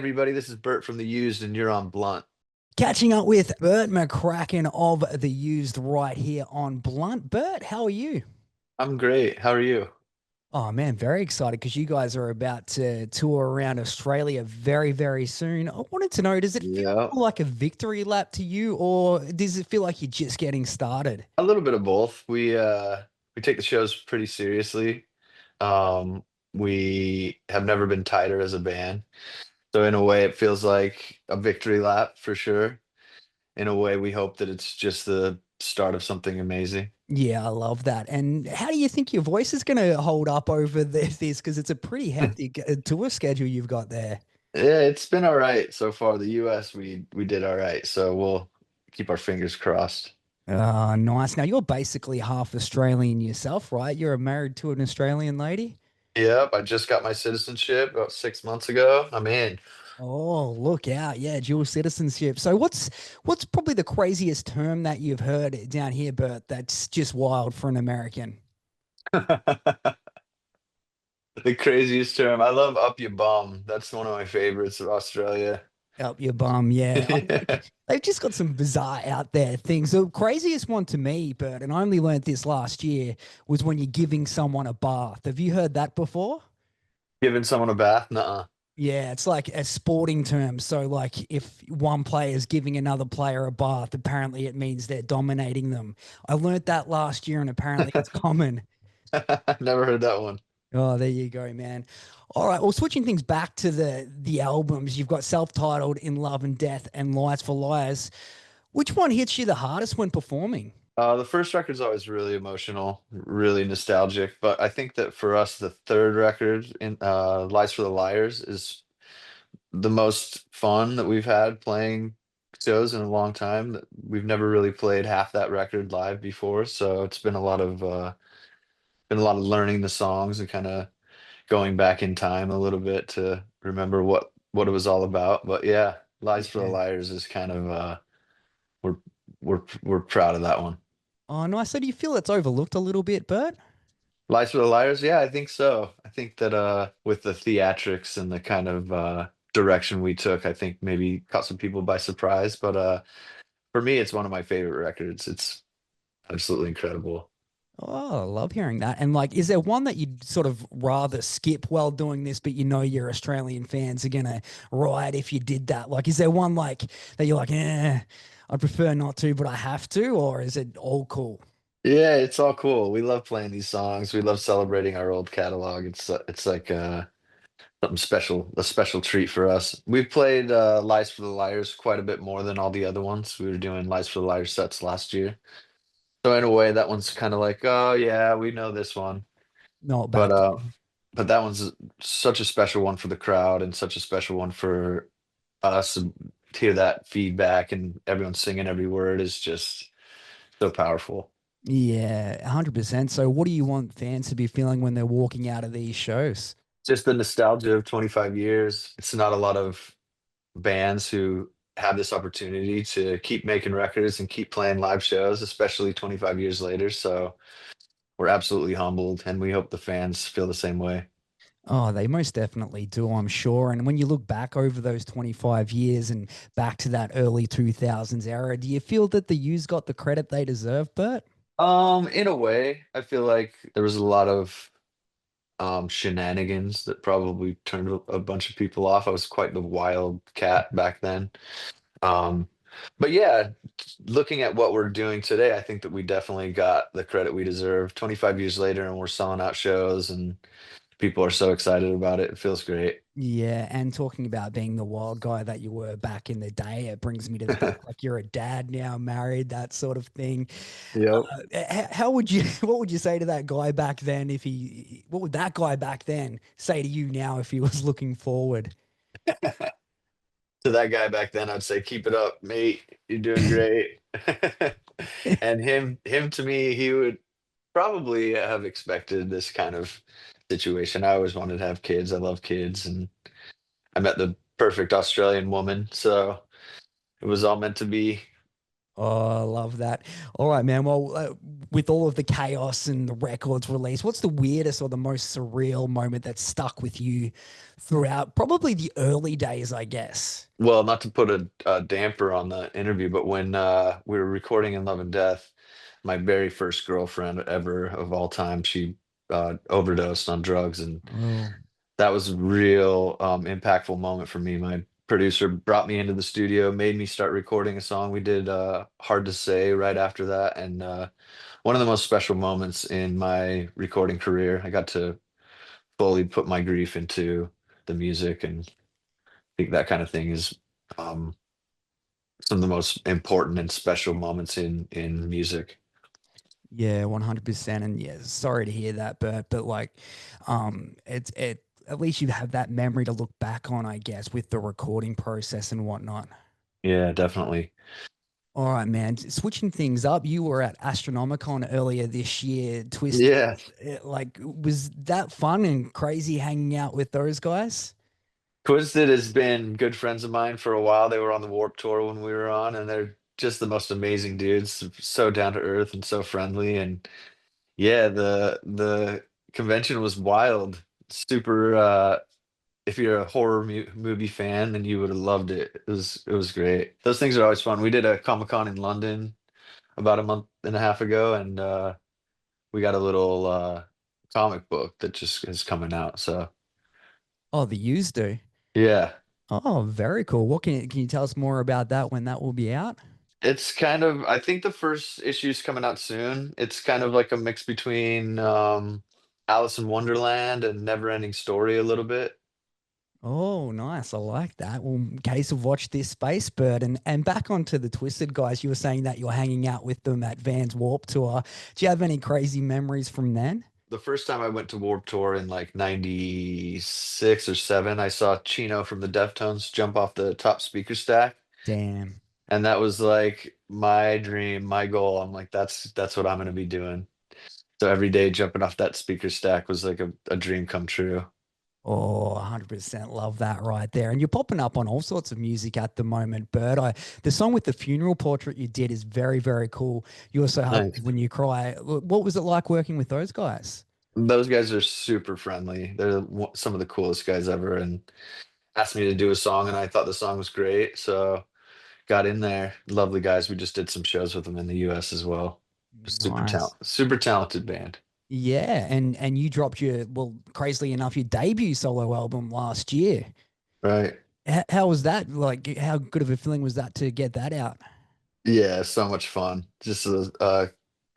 everybody. This is Bert from The Used, and you're on Blunt. Catching up with Bert McCracken of The Used right here on Blunt. Bert, how are you? I'm great. How are you? Oh man, very excited because you guys are about to tour around Australia very, very soon. I wanted to know, does it feel Yeah, like a victory lap to you, or does it feel like you're just getting started? a little bit of both. We take the shows pretty seriously. Um, we have never been tighter as a band, so in a way, it feels like a victory lap for sure. In a way, we hope that it's just the start of something amazing. Yeah, I love that. And how do you think your voice is going to hold up over this? Because it's a pretty hectic tour schedule you've got there. Yeah, it's been all right so far. The US, we did all right, so we'll keep our fingers crossed. Nice. Now you're basically half Australian yourself, right? You're married to an Australian lady. Yep, I just got my citizenship about 6 months ago. I'm in. Oh, look out. Yeah, dual citizenship. So what's probably the craziest term that you've heard down here, Bert, that's just wild for an American? The craziest term. I love up your bum. That's one of my favorites of Australia. Up your bum, yeah. They've just got some bizarre out there things. The craziest one to me, Bert, and I only learned this last year, was when you're giving someone a bath. Have you heard that before? Giving someone a bath? Nuh-uh. Yeah, it's like a sporting term. So, like, if one player is giving another player a bath, apparently it means they're dominating them. I learned that last year, and apparently it's common. Never heard that one. Oh, there you go, man. All right. Well, switching things back to the albums, you've got self-titled "In Love and Death" and "Lights for Liars." Which one hits you the hardest when performing? The first record's always really emotional, really nostalgic. But I think that for us, the third record in Lies for the Liars is the most fun that we've had playing shows in a long time. We've never really played half that record live before, so it's been a lot of learning the songs and kind of going back in time a little bit to remember what it was all about. But yeah, Lies for the Yeah. Liars is kind of we're we're proud of that one. Oh, nice. So do you feel it's overlooked a little bit, Bert? Lies for the Liars, yeah, I think so. I think that with the theatrics and the kind of direction we took, I think maybe caught some people by surprise. But for me, it's one of my favorite records. It's absolutely incredible. Oh, I love hearing that. And like, is there one that you'd sort of rather skip while doing this, but you know your Australian fans are gonna riot if you did that? Like, is there one like that you're like, I'd prefer not to, but I have to, or is it all cool? Yeah, it's all cool. We love playing these songs. We love celebrating our old catalog. It's like something special, a special treat for us. We've played Lies for the Liars quite a bit more than all the other ones. We were doing Lies for the Liars sets last year. So in a way, that one's kind of like, oh yeah, we know this one. Not But back then. that one's such a special one for the crowd and such a special one for us to hear that feedback and everyone singing every word is just so powerful. Yeah, 100%. So what do you want fans to be feeling when they're walking out of these shows? Just the nostalgia of 25 years. It's not a lot of bands who have this opportunity to keep making records and keep playing live shows, especially 25 years later. So we're absolutely humbled, and we hope the fans feel the same way. Oh, they most definitely do, I'm sure. And when you look back over those 25 years and back to that early 2000s era, do you feel that the U's got the credit they deserve, Bert? In a way, I feel like there was a lot of shenanigans that probably turned a bunch of people off. I was quite the wild cat back then. Um, but yeah, looking at what we're doing today, I think that we definitely got the credit we deserve. 25 years later, and we're selling out shows, and people are so excited about it. It feels great. Yeah, and talking about being the wild guy that you were back in the day, it brings me to the fact like you're a dad now, married, that sort of thing. Yep. How would you, what would you say to that guy back then if what would that guy back then say to you now if he was looking forward? To that guy back then, I'd say, keep it up, mate. You're doing great. And him to me, he would probably have expected this kind of situation. I always wanted to have kids. I love kids, and I met the perfect Australian woman, so it was all meant to be. Oh, I love that. All right, man. Well, with all of the chaos and the records release, what's the weirdest or the most surreal moment that stuck with you throughout probably the early days, I guess? Well, not to put a damper on the interview, but when we were recording in Love and Death, my very first girlfriend ever of all time, she overdosed on drugs, and Oh, that was a real impactful moment for me. My producer brought me into the studio, made me start recording a song. We did Hard to Say right after that, and one of the most special moments in my recording career. I got to fully put my grief into the music, and I think that kind of thing is um, some of the most important and special moments in music. yeah, 100%. And yeah, sorry to hear that, but like, at least you have that memory to look back on, I guess, with the recording process and whatnot. Yeah, definitely. All right, man. Switching things up, you were at Astronomicon earlier this year. Twisted, Yeah. like, was that fun and crazy hanging out with those guys? Twisted has been good friends of mine for a while. They were on the Warp Tour when we were on, and they're just the most amazing dudes. So down to earth and so friendly. And yeah, the convention was wild. Super. If you're a horror movie fan, then you would have loved it. It was great. Those things are always fun. We did a Comic-Con in London about a month and a half ago, and we got a little comic book that just is coming out. So Oh, the used do. yeah. Oh, very cool. What can you tell us more about that when that will be out? It's kind of, I think the first issue's coming out soon. It's kind of like a mix between Alice in Wonderland and Neverending Story a little bit. Oh, nice. I like that. Well, in case of watch this space bird and back onto the Twisted guys, you were saying that you're hanging out with them at Vans Warp Tour. Do you have any crazy memories from then? The first time I went to Warped Tour in like 96 or 7, I saw Chino from the Deftones jump off the top speaker stack. Damn. And that was like my dream, my goal. I'm like, that's what I'm gonna be doing. So every day jumping off that speaker stack was like a dream come true. Oh, 100% love that right there. And you're popping up on all sorts of music at the moment, Bird. The song with the funeral portrait you did is very, very cool. You also have Nice. When You Cry. What was it like working with those guys? Those guys are super friendly. They're some of the coolest guys ever, and asked me to do a song, and I thought the song was great. So got in there. Lovely guys. We just did some shows with them in the US as well. Nice. Super talented band. Yeah, and you dropped your, well, crazily enough, your debut solo album last year. Right. How was that? Like, how good of a feeling was that to get that out? Yeah, so much fun. Just a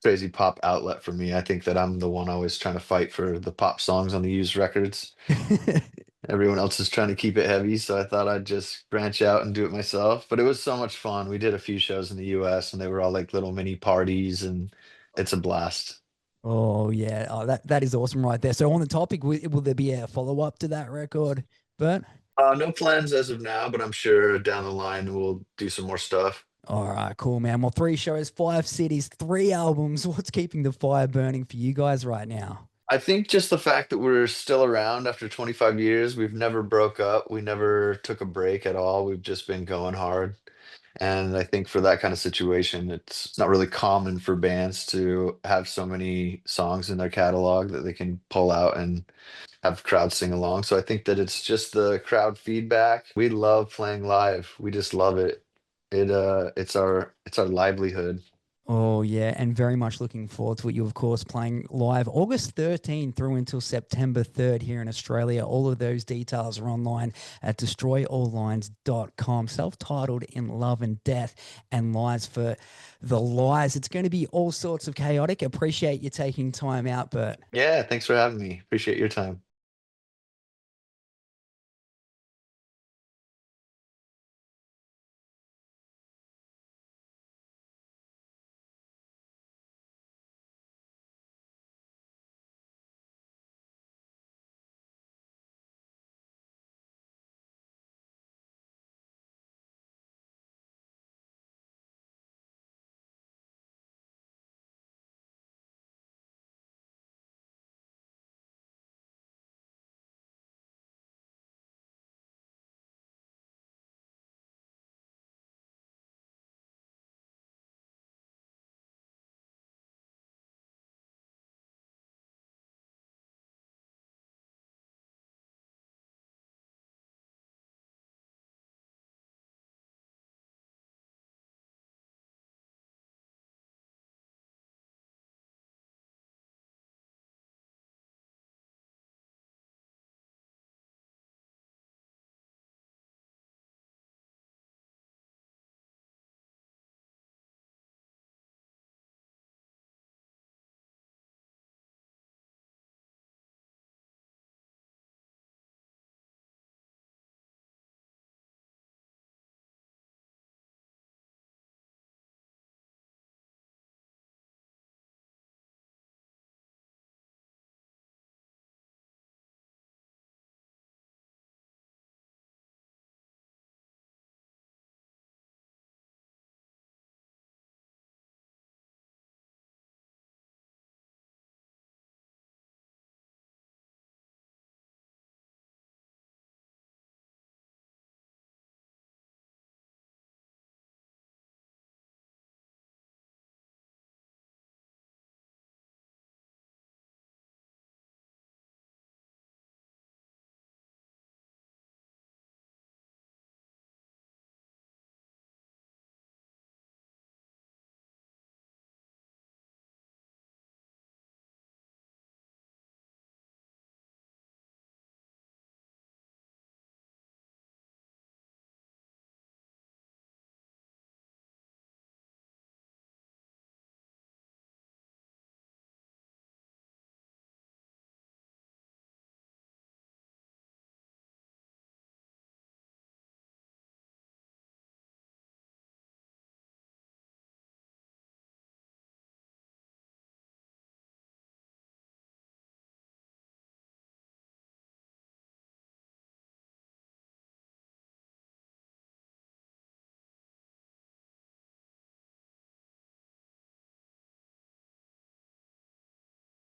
crazy pop outlet for me. I think that I'm the one always trying to fight for the pop songs on the used records. Everyone else is trying to keep it heavy, so I thought I'd just branch out and do it myself. But it was so much fun. We did a few shows in the US, and they were all like little mini parties, and it's a blast. Oh yeah, oh, that is awesome right there. So on the topic, will there be a follow up to that record? But No plans as of now, but I'm sure down the line we'll do some more stuff. all right, cool, man. Well, three shows, five cities, three albums. What's keeping the fire burning for you guys right now? I think just the fact that we're still around after 25 years, we've never broke up, we never took a break at all. We've just been going hard. And I think for that kind of situation, it's not really common for bands to have so many songs in their catalog that they can pull out and have crowds sing along. So I think that it's just the crowd feedback. We love playing live. We just love it. It's our livelihood. Oh yeah, and very much looking forward to it. You, of course, playing live August 13th through until September 3rd here in Australia. All of those details are online at destroyalllines.com. Self-titled In Love and Death and Lies for the Lies. It's going to be all sorts of chaotic. Appreciate you taking time out, Bert. Yeah, thanks for having me. Appreciate your time.